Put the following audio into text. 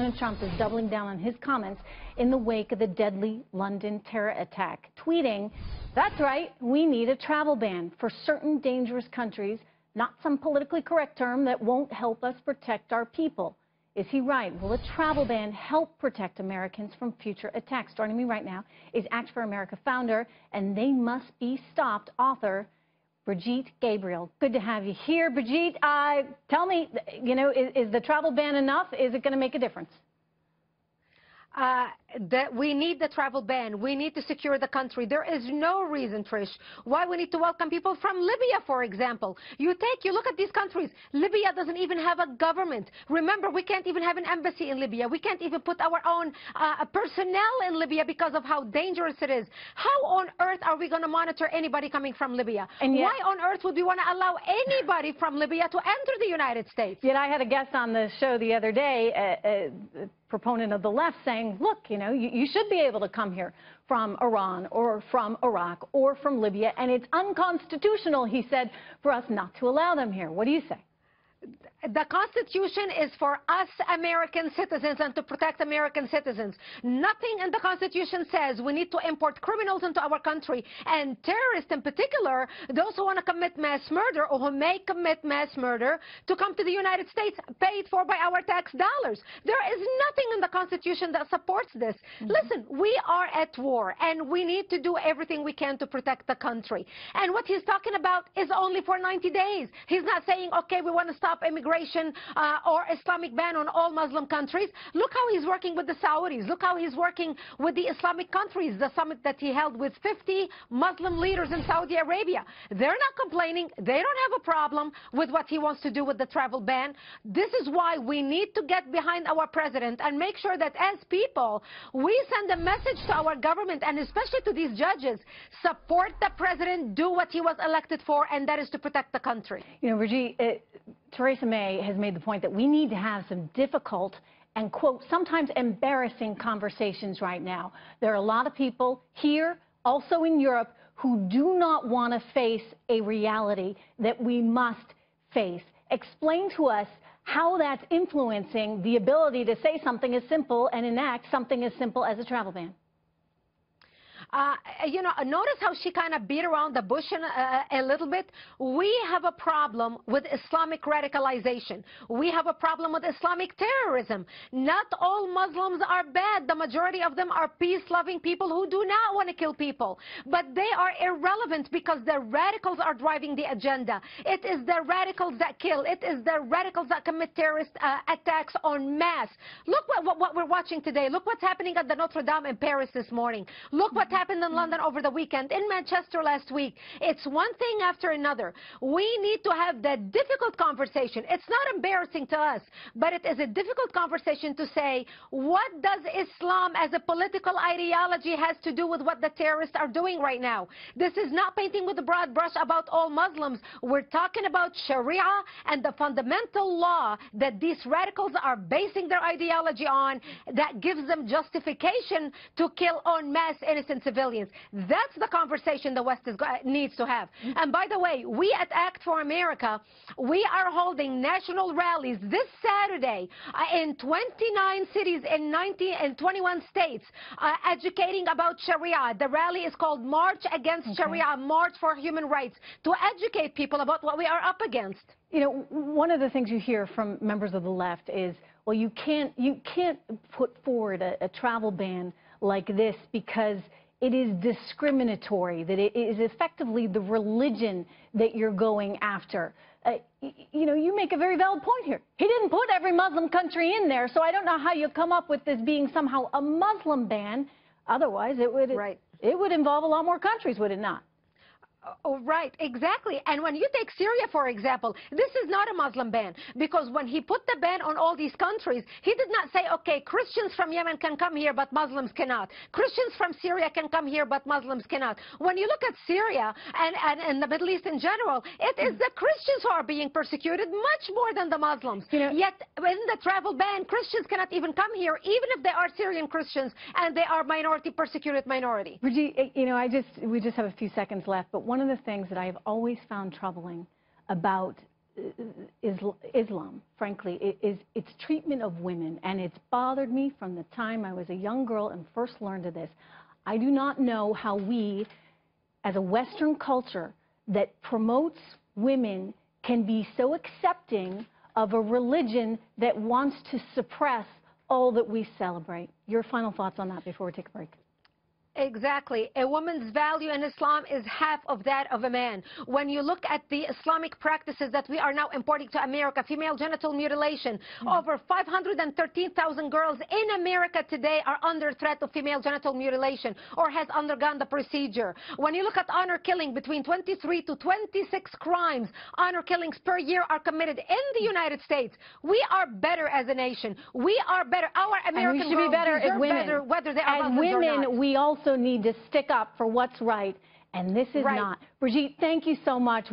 President Trump is doubling down on his comments in the wake of the deadly London terror attack, tweeting, "That's right, we need a travel ban for certain dangerous countries, not some politically correct term that won't help us protect our people." Is he right? Will a travel ban help protect Americans from future attacks? Joining me right now is Act for America founder and They Must Be Stopped author, Brigitte Gabriel. Good to have you here. Brigitte, tell me, is the travel ban enough? Is it going to make a difference? That we need the travel ban. We need to secure the country. There is no reason, Trish, why we need to welcome people from Libya, for example. You look at these countries. Libya doesn't even have a government. Remember, we can't even have an embassy in Libya. We can't even put our own personnel in Libya because of how dangerous it is. How on earth are we going to monitor anybody coming from Libya? And yet, why on earth would we want to allow anybody from Libya to enter the United States? Yet I had a guest on the show the other day, a proponent of the left, saying, look, you should be able to come here from Iran or from Iraq or from Libya, and it's unconstitutional, he said, for us not to allow them here. What do you say? The Constitution is for us American citizens and to protect American citizens. Nothing in the Constitution says we need to import criminals into our country, and terrorists in particular, those who want to commit mass murder or who may commit mass murder, to come to the United States paid for by our tax dollars. There is nothing in the Constitution that supports this. Listen, we are at war, and we need to do everything we can to protect the country. And what he's talking about is only for 90 days. He's not saying, okay, we want to stop immigration or Islamic ban on all Muslim countries. Look how he's working with the Saudis. Look how he's working with the Islamic countries, the summit that he held with 50 Muslim leaders in Saudi Arabia. They're not complaining. They don't have a problem with what he wants to do with the travel ban. This is why we need to get behind our president and make sure that as people, we send a message to our government and especially to these judges, support the president, do what he was elected for, and that is to protect the country. Brigitte, Theresa May has made the point that we need to have some difficult and, quote, sometimes embarrassing conversations right now. There are a lot of people here, also in Europe, who do not want to face a reality that we must face. Explain to us how that's influencing the ability to say something as simple and enact something as simple as a travel ban. Notice how she kind of beat around the bush a little bit. We have a problem with Islamic radicalization. We have a problem with Islamic terrorism. Not all Muslims are bad. The majority of them are peace-loving people who do not want to kill people. But they are irrelevant because the radicals are driving the agenda. It is the radicals that kill. It is the radicals that commit terrorist attacks en masse. Look what we're watching today. Look what's happening at the Notre Dame in Paris this morning. Look what happened in London over the weekend, in Manchester last week. It's one thing after another. We need to have that difficult conversation. It's not embarrassing to us, but it is a difficult conversation to say, what does Islam as a political ideology has to do with what the terrorists are doing right now? This is not painting with a broad brush about all Muslims. We're talking about Sharia and the fundamental law that these radicals are basing their ideology on that gives them justification to kill en masse innocent civilians. That's the conversation the West needs to have. And by the way, we at Act for America, we are holding national rallies this Saturday in 29 cities in 21 states, educating about Sharia. The rally is called March Against Sharia, March for Human Rights, to educate people about what we are up against. One of the things you hear from members of the left is, well, you can't put forward a travel ban like this because it is discriminatory, that it is effectively the religion that you're going after. You make a very valid point here. He didn't put every Muslim country in there, so I don't know how you come up with this being somehow a Muslim ban. Otherwise, it would involve a lot more countries, would it not? Oh, right, exactly. And when you take Syria, for example, this is not a Muslim ban, because when he put the ban on all these countries, he did not say, okay, Christians from Yemen can come here, but Muslims cannot. Christians from Syria can come here, but Muslims cannot. When you look at Syria and the Middle East in general, it is the Christians who are being persecuted much more than the Muslims. Yet, in the travel ban, Christians cannot even come here, even if they are Syrian Christians and they are persecuted minority. Brigitte, we just have a few seconds left, but one of the things that I have always found troubling about Islam, frankly, is its treatment of women, and it's bothered me from the time I was a young girl and first learned of this. I do not know how we, as a Western culture that promotes women, can be so accepting of a religion that wants to suppress all that we celebrate. Your final thoughts on that before we take a break. Exactly. A woman's value in Islam is half of that of a man. When you look at the Islamic practices that we are now importing to America, female genital mutilation, over 513,000 girls in America today are under threat of female genital mutilation or has undergone the procedure. When you look at honor killing, between 23 to 26 crimes, honor killings per year are committed in the United States. We are better as a nation. We are better. Our American and we should be better as women. Better, whether they are as women, or not. we also need to stick up for what's right, and this is not. Brigitte, thank you so much.